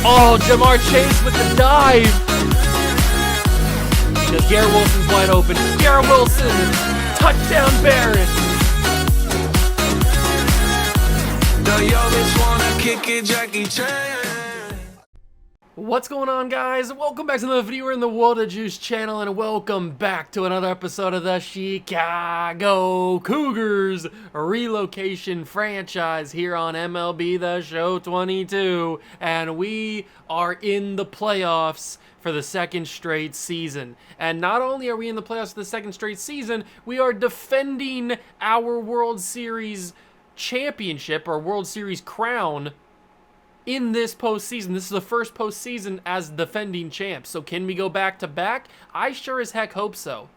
Oh, Jamar Chase with the dive. Because Garrett Wilson's wide open. Garrett Wilson, touchdown Barrett. What's going on, guys? Welcome back to another video in the World of Juice channel, and welcome back to another episode of the Chicago Cougars Relocation franchise here on MLB The Show 22, and we are in the playoffs for the second straight season. And not only are we in the playoffs for the second straight season, we are defending our World Series championship, or World Series crown, in this postseason. This is the first postseason as defending champs. So can we go back to back? I sure as heck hope so.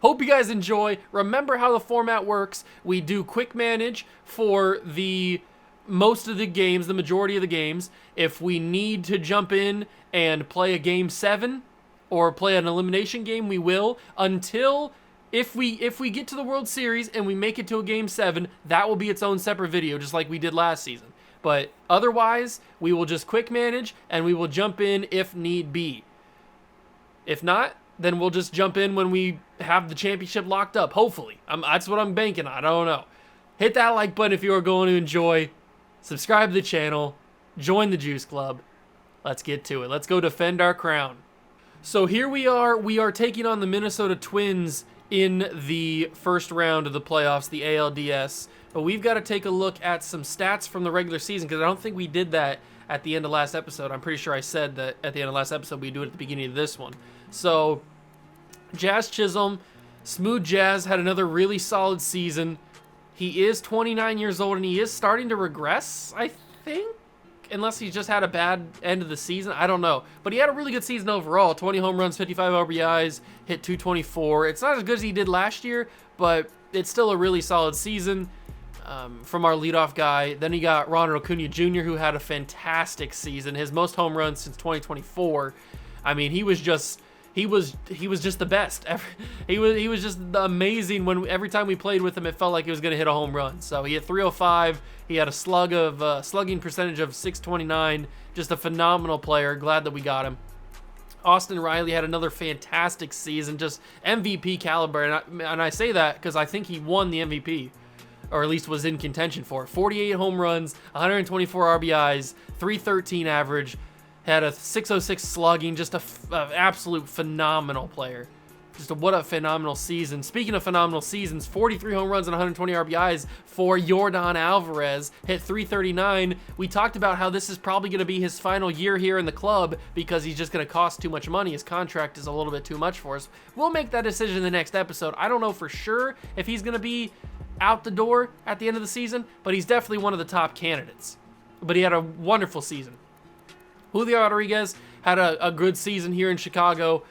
Hope you guys enjoy. Remember how the format works. We do quick manage for the most of the games, the majority of the games. If we need to jump in and play a game 7 or play an elimination game, we will, until if we get to the World Series and we make it to a game 7, that will be its own separate video, just like we did last season. But otherwise, we will just quick manage and we will jump in if need be. If not, then we'll just jump in when we have the championship locked up, hopefully. That's what I'm banking on. I don't know. Hit that like button if you are going to enjoy. Subscribe to the channel. Join the Juice Club. Let's get to it. Let's go defend our crown. So here we are. We are taking on the Minnesota Twins in the first round of the playoffs, the ALDS. But we've got to take a look at some stats from the regular season, because I don't think we did that at the end of last episode. I'm pretty sure I said that at the end of last episode we do it at the beginning of this one. So Jazz Chisholm, Smooth Jazz, had another really solid season. He is 29 years old and he is starting to regress, I think, unless he's just had a bad end of the season. I don't know. But he had a really good season overall. 20 home runs, 55 RBIs, hit 224. It's not as good as he did last year, but it's still a really solid season. From our leadoff guy. Then he got Ronald Acuna Jr., who had a fantastic season, his most home runs since 2024. I mean, he was just the best. He was just amazing. When every time we played with him, it felt like he was going to hit a home run. So he hit 305. He had a slugging percentage of 629. Just a phenomenal player. Glad that we got him. Austin Riley had another fantastic season, just MVP caliber, and I say that because I think he won the MVP, or at least was in contention for it. 48 home runs, 124 RBIs, 313 average, had a 606 slugging, just an absolute phenomenal player. What a phenomenal season. Speaking of phenomenal seasons, 43 home runs and 120 RBIs for Yordan Alvarez, hit 339. We talked about how this is probably going to be his final year here in the club because he's just going to cost too much money. His contract is a little bit too much for us. We'll make that decision in the next episode. I don't know for sure if he's going to be out the door at the end of the season, but he's definitely one of the top candidates. But he had a wonderful season. Julio Rodriguez had a good season here in Chicago.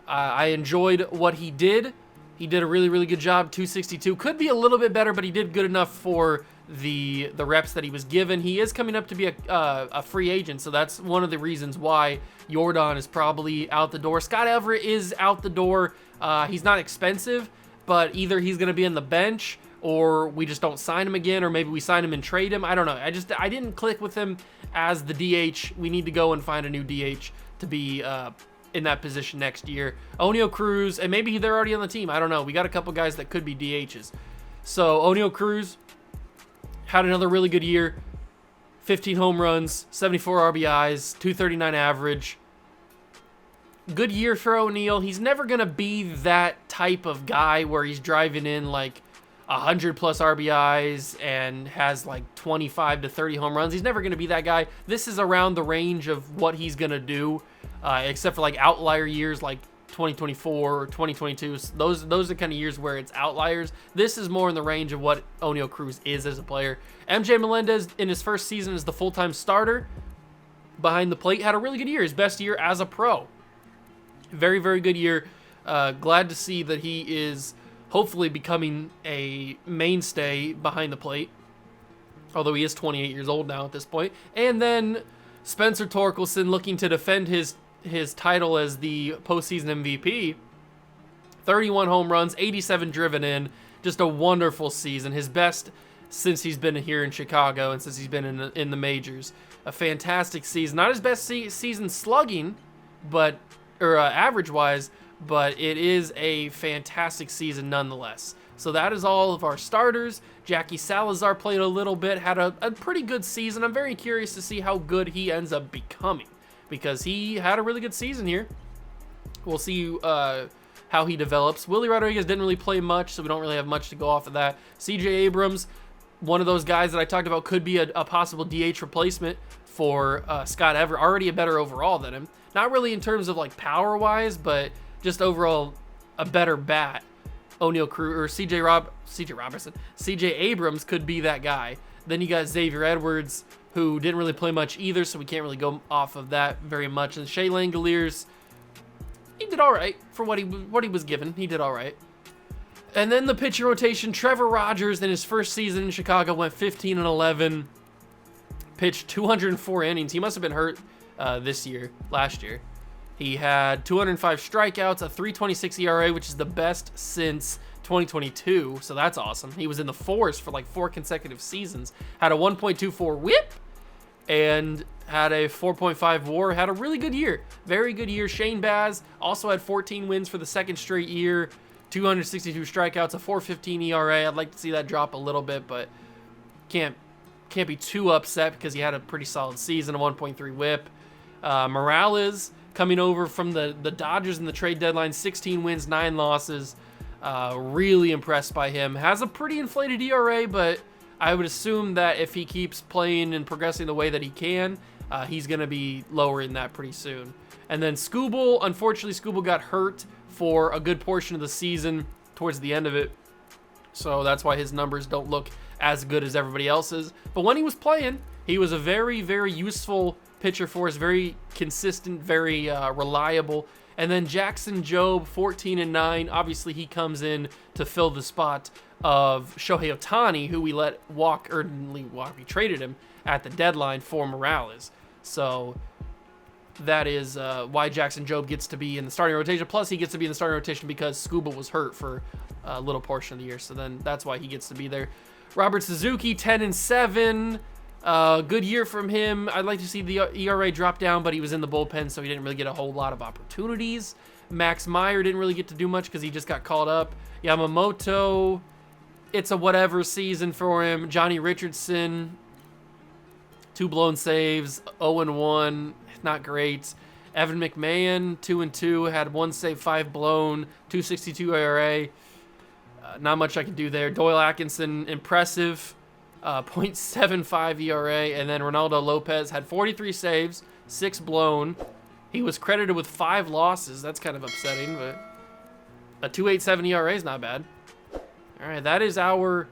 I enjoyed what he did. He did a really, really good job. 262. Could be a little bit better, but he did good enough for the reps that he was given. He is coming up to be a free agent, so that's one of the reasons why Yordan is probably out the door. Scott Everett is out the door. He's not expensive, but either he's going to be on the bench or we just don't sign him again, or maybe we sign him and trade him. I don't know. I didn't click with him as the DH. We need to go and find a new DH to be in that position next year. Oneil Cruz, and maybe they're already on the team. I don't know. We got a couple guys that could be DHs. So Oneil Cruz had another really good year. 15 home runs, 74 RBIs, 239 average. Good year for Oneil. He's never going to be that type of guy where he's driving in like 100 plus RBIs and has like 25 to 30 home runs. He's never going to be that guy. This is around the range of what he's going to do, except for like outlier years like 2024 or 2022. Those are the kind of years where it's outliers. This is more in the range of what Oneil Cruz is as a player. MJ Melendez in his first season as the full-time starter behind the plate had a really good year. His best year as a pro. Very, very good year. Glad to see that he is hopefully becoming a mainstay behind the plate, although he is 28 years old now at this point. And then Spencer Torkelson, looking to defend his title as the postseason MVP. 31 home runs, 87 driven in, just a wonderful season. His best since he's been here in Chicago and since he's been in the majors. A fantastic season. Not his best season slugging, but average-wise, but it is a fantastic season nonetheless. So that is all of our starters. Jackie Salazar played a little bit, had a pretty good season. I'm very curious to see how good he ends up becoming because he had a really good season here. We'll see how he develops. Willie Rodriguez didn't really play much, so we don't really have much to go off of that. CJ Abrams, one of those guys that I talked about, could be a possible DH replacement for Scott Everett. Already a better overall than him. Not really in terms of like power-wise, but just overall a better bat. O'Neal Cruz or CJ Abrams could be that guy. Then you got Xavier Edwards, who didn't really play much either, so we can't really go off of that very much. And Shea Langoliers, he did all right for what he was given. He did all right. And then the pitching rotation, Trevor Rogers in his first season in Chicago went 15-11, pitched 204 innings. He must have been hurt last year. He had 205 strikeouts, a 3.26 ERA, which is the best since 2022, so that's awesome. He was in the fours for like 4 consecutive seasons. Had a 1.24 whip and had a 4.5 WAR. Had a really good year, very good year. Shane Baz also had 14 wins for the second straight year, 262 strikeouts, a 4.15 ERA. I'd like to see that drop a little bit, but can't be too upset because he had a pretty solid season, a 1.3 whip. Morales, coming over from the Dodgers in the trade deadline, 16 wins, 9 losses. Really impressed by him. Has a pretty inflated ERA, but I would assume that if he keeps playing and progressing the way that he can, he's going to be lowering that pretty soon. And then Skubal, unfortunately, Skubal got hurt for a good portion of the season towards the end of it. So that's why his numbers don't look as good as everybody else's. But when he was playing, he was a very, very useful pitcher for us, very consistent, very reliable. And then Jackson Jobe, 14-9. Obviously, he comes in to fill the spot of Shohei Ohtani, who we let walk, or we traded him at the deadline for Morales. So that is why Jackson Jobe gets to be in the starting rotation. Plus, he gets to be in the starting rotation because Skubal was hurt for a little portion of the year. So then that's why he gets to be there. Robert Suzuki, 10-7. Good year from him. I'd like to see the ERA drop down, but he was in the bullpen, so he didn't really get a whole lot of opportunities. Max Meyer didn't really get to do much because he just got called up. Yamamoto, it's a whatever season for him. Johnny Richardson, 2 blown saves, 0-1, not great. Evan McMahon, 2-2, had 1 save, 5 blown, 2.62 ERA. Not much I can do there. Doyle Atkinson, impressive. 0.75 ERA, and then Ronaldo Lopez had 43 saves, 6 blown. He was credited with 5 losses. That's kind of upsetting, but a 2.87 ERA is not bad. All right, that is our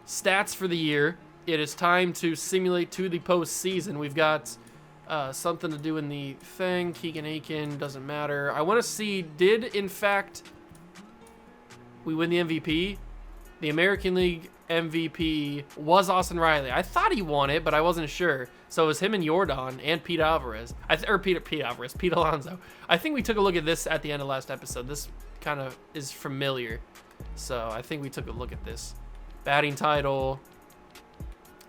stats for the year. It is time to simulate to the postseason. We've got something to do in the thing. Keegan Aiken, doesn't matter. I want to see, did in fact we win the MVP? The American League MVP was Austin Riley. I thought he won it, but I wasn't sure. So it was him and Yordan and Pete Alvarez. Pete Alonso. I think we took a look at this at the end of last episode. This kind of is familiar. So I think we took a look at this. Batting title.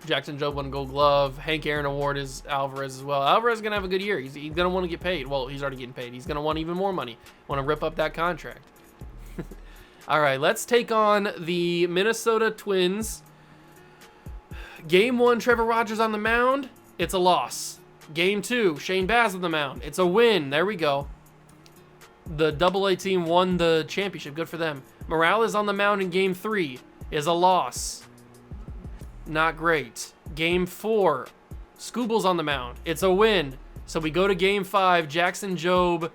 Jackson Jobe won a Gold Glove. Hank Aaron Award is Alvarez as well. Alvarez is going to have a good year. He's going to want to get paid. Well, he's already getting paid. He's going to want even more money. Want to rip up that contract. All right, let's take on the Minnesota Twins. Game 1, Trevor Rogers on the mound. It's a loss. Game 2, Shane Baz on the mound. It's a win. There we go. The AA team won the championship. Good for them. Morales on the mound in Game 3 is a loss. Not great. Game 4, Skubal's on the mound. It's a win. So we go to Game 5, Jackson Jobe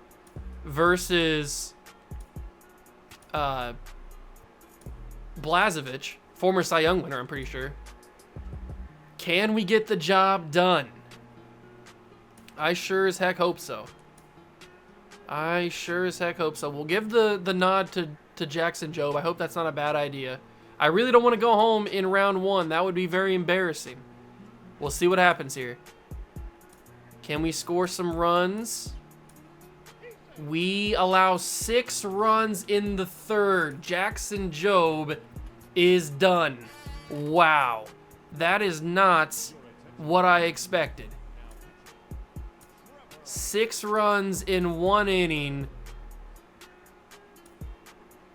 versus Blazevich, former Cy Young winner, I'm pretty sure. Can we get the job done? I sure as heck hope so. We'll give the nod to Jackson Jobe. I hope that's not a bad idea. I really don't want to go home in round 1. That would be very embarrassing. We'll see what happens here. Can we score some runs? We allow 6 runs in the 3rd. Jackson Jobe is done. Wow. That is not what I expected. 6 runs in 1 inning.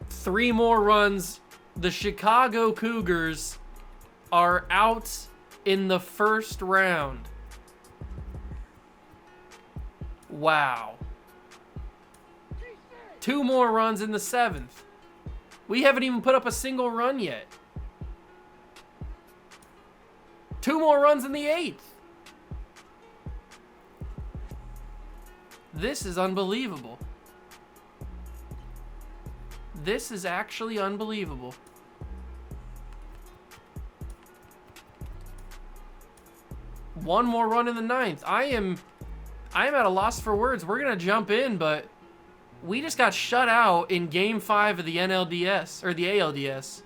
3 more runs. The Chicago Cougars are out in the first round. Wow. 2 more runs in the 7th. We haven't even put up a single run yet. 2 more runs in the 8th. This is unbelievable. This is actually unbelievable. One more run in the 9th. I am at a loss for words. We're gonna jump in, but we just got shut out in Game 5 of the NLDS, or the ALDS.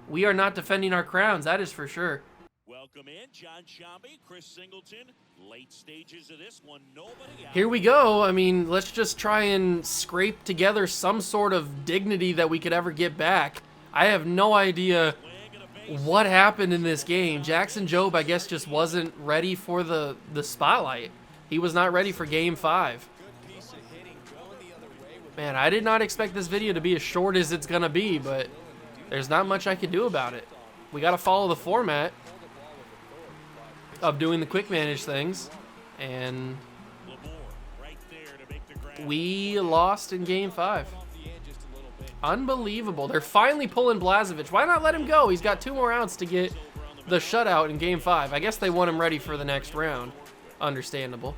We are not defending our crowns, that is for sure. Welcome in, John Shambi, Chris Singleton. Late stages of this one, nobody out. Here we go. I mean, let's just try and scrape together some sort of dignity that we could ever get back. I have no idea what happened in this game. Jackson Jobe, I guess, just wasn't ready for the spotlight. He was not ready for Game 5. Man, I did not expect this video to be as short as it's gonna be, but there's not much I can do about it. We gotta follow the format of doing the quick manage things, and we lost in Game 5. Unbelievable. They're finally pulling Blazevich. Why not let him go? He's got 2 more outs to get the shutout in Game 5. I guess they want him ready for the next round. Understandable.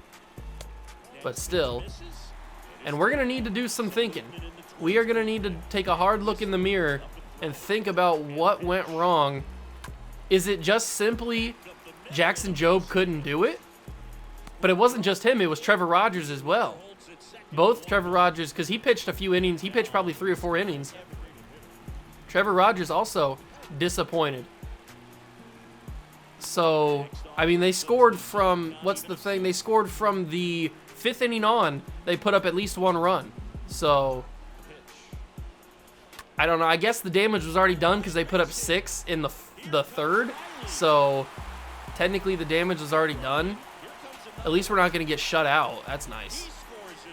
But still. And we're going to need to do some thinking. We are going to need to take a hard look in the mirror and think about what went wrong. Is it just simply Jackson Jobe couldn't do it? But it wasn't just him, it was Trevor Rogers as well. Both Trevor Rogers, because he pitched a few innings. He pitched probably 3 or 4 innings. Trevor Rogers also disappointed. So, I mean, they scored from, what's the thing? They scored from the 5th inning on. They put up at least 1 run. So, I don't know. I guess the damage was already done because they put up 6 in the 3rd. So, technically the damage was already done. At least we're not going to get shut out. That's nice.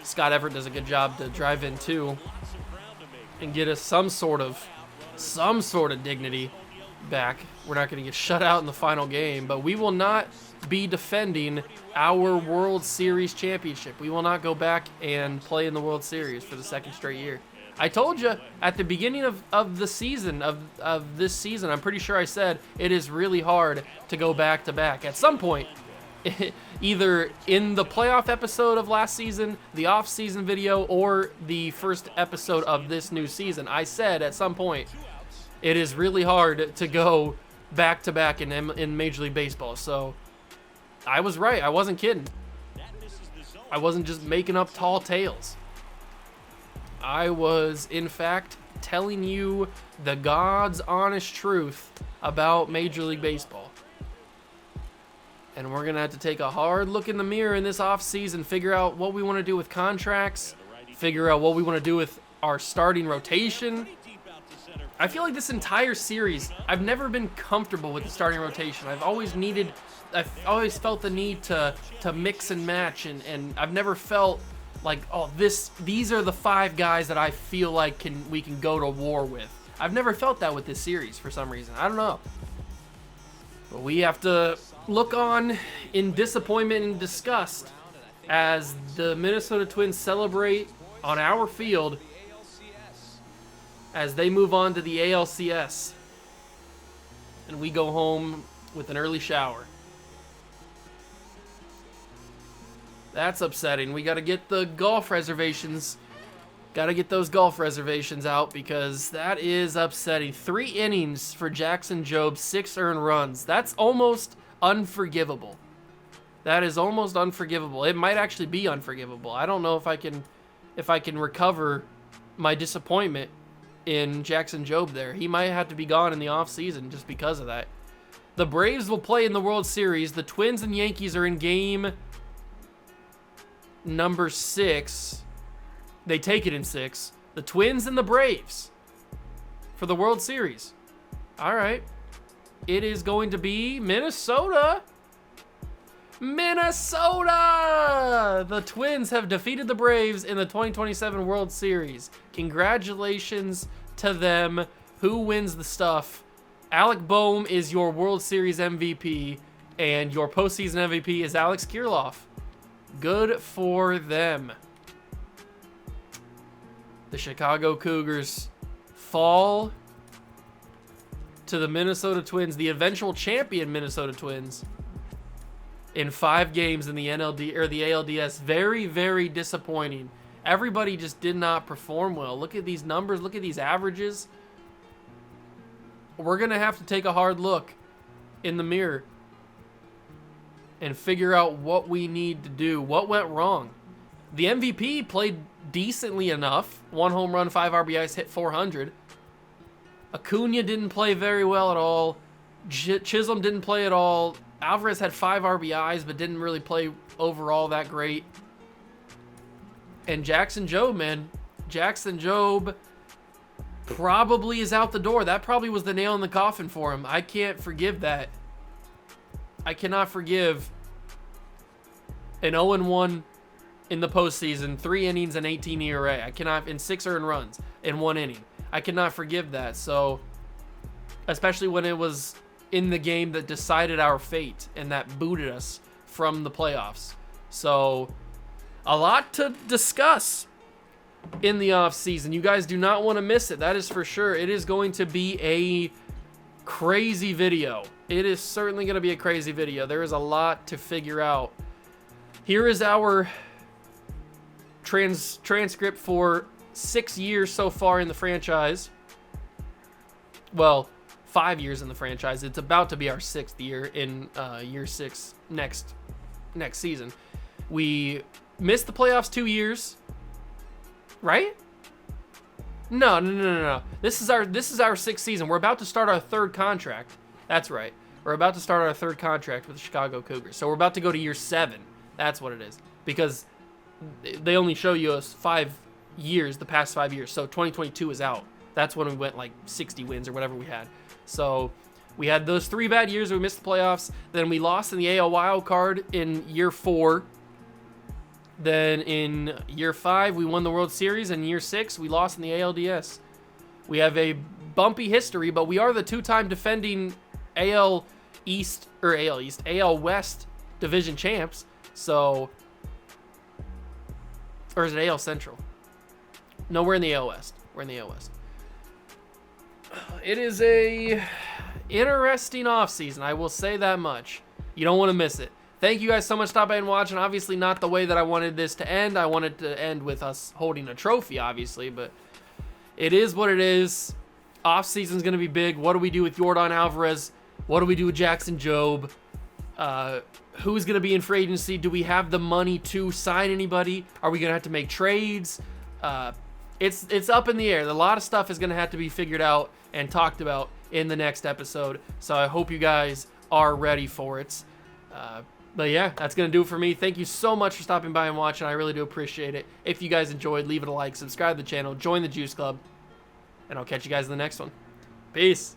Scott Everett does a good job to drive in too and get us some sort of dignity back. We're not going to get shut out in the final game, but we will not be defending our World Series championship. We will not go back and play in the World Series for the 2nd straight year. I told you at the beginning of the season, of this season, I'm pretty sure I said it is really hard to go back to back. At some point, either in the playoff episode of last season, the off-season video, or the first episode of this new season, I said at some point it is really hard to go back-to-back in Major League Baseball. So I was right. I wasn't kidding. I wasn't just making up tall tales. I was, in fact, telling you the God's honest truth about Major League Baseball. And we're going to have to take a hard look in the mirror in this offseason, figure out what we want to do with contracts, figure out what we want to do with our starting rotation. I feel like this entire series, I've never been comfortable with the starting rotation. I've always felt the need to mix and match, and I've never felt like, oh, these are the 5 guys that I feel like we can go to war with. I've never felt that with this series for some reason. I don't know. But we have to look on in disappointment and disgust as the Minnesota Twins celebrate on our field as they move on to the ALCS. And we go home with an early shower. That's upsetting. We got to get the golf reservations. Got to get those golf reservations out because that is upsetting. 3 innings for Jackson Jobe, 6 earned runs. That's almost unforgivable. That is almost unforgivable. It might actually be unforgivable. I don't know if I can recover my disappointment in Jackson Jobe there. He might have to be gone in the offseason just because of that. The Braves will play in the World Series. The Twins and Yankees are in game number 6. They take it in 6. The Twins and the Braves for the World Series. All right. it is going to be Minnesota. Minnesota! The Twins have defeated the Braves in the 2027 World Series. Congratulations to them. Who wins the stuff? Alec Boehm is your World Series MVP, and your postseason MVP is Alex Kirilloff. Good for them. The Chicago Cougars fall to the Minnesota Twins, the eventual champion Minnesota Twins, in 5 games in the NLD or the ALDS. Very, very disappointing. Everybody just did not perform well. Look at these numbers. Look at these averages. We're going to have to take a hard look in the mirror and figure out what we need to do. What went wrong? The MVP played decently enough. 1 home run, 5 RBIs, hit 400. Acuna didn't play very well at all. Chisholm didn't play at all. Alvarez had 5 RBIs, but didn't really play overall that great. And Jackson Jobe, man. Jackson Jobe probably is out the door. That probably was the nail in the coffin for him. I can't forgive that. I cannot forgive an 0-1 in the postseason, 3 innings and 18 ERA. I cannot, in 6 earned runs in 1 inning. I cannot forgive that. So, especially when it was in the game that decided our fate and that booted us from the playoffs. So, a lot to discuss in the offseason. You guys do not want to miss it. That is for sure. It is going to be a crazy video. It is certainly going to be a crazy video. There is a lot to figure out. Here is our transcript for 6 years so far in the franchise. Well, 5 years in the franchise. It's about to be our 6th year in year 6 next season. We missed the playoffs 2 years, right? No. This is our 6th season. We're about to start our 3rd contract. That's right. We're about to start our 3rd contract with the Chicago Cougars. So we're about to go to year 7. That's what it is. Because they only show you us 5 years, the past 5 years. So 2022 is out. That's when we went like 60 wins or whatever we had. So we had those 3 bad years where we missed the playoffs. Then we lost in the AL wild card in year 4. Then in year 5, we won the World Series. In year 6, we lost in the ALDS. We have a bumpy history, but we are the 2-time defending AL West division champs. So, or is it AL Central? No, we're in the AL West. We're in the AL West. It is a interesting offseason. I will say that much. You don't want to miss it. Thank you guys so much for stopping by and watching. Obviously not the way that I wanted this to end. I wanted to end with us holding a trophy, obviously, but it is what it is. Offseason's going to be big. What do we do with Yordan Alvarez? What do we do with Jackson Jobe? Who's going to be in free agency? Do we have the money to sign anybody? Are we going to have to make trades? It's up in the air. A lot of stuff is going to have to be figured out and talked about in the next episode. So I hope you guys are ready for it. But yeah, that's going to do it for me. Thank you so much for stopping by and watching. I really do appreciate it. If you guys enjoyed, leave it a like, subscribe to the channel, join the Juice Club, and I'll catch you guys in the next one. Peace.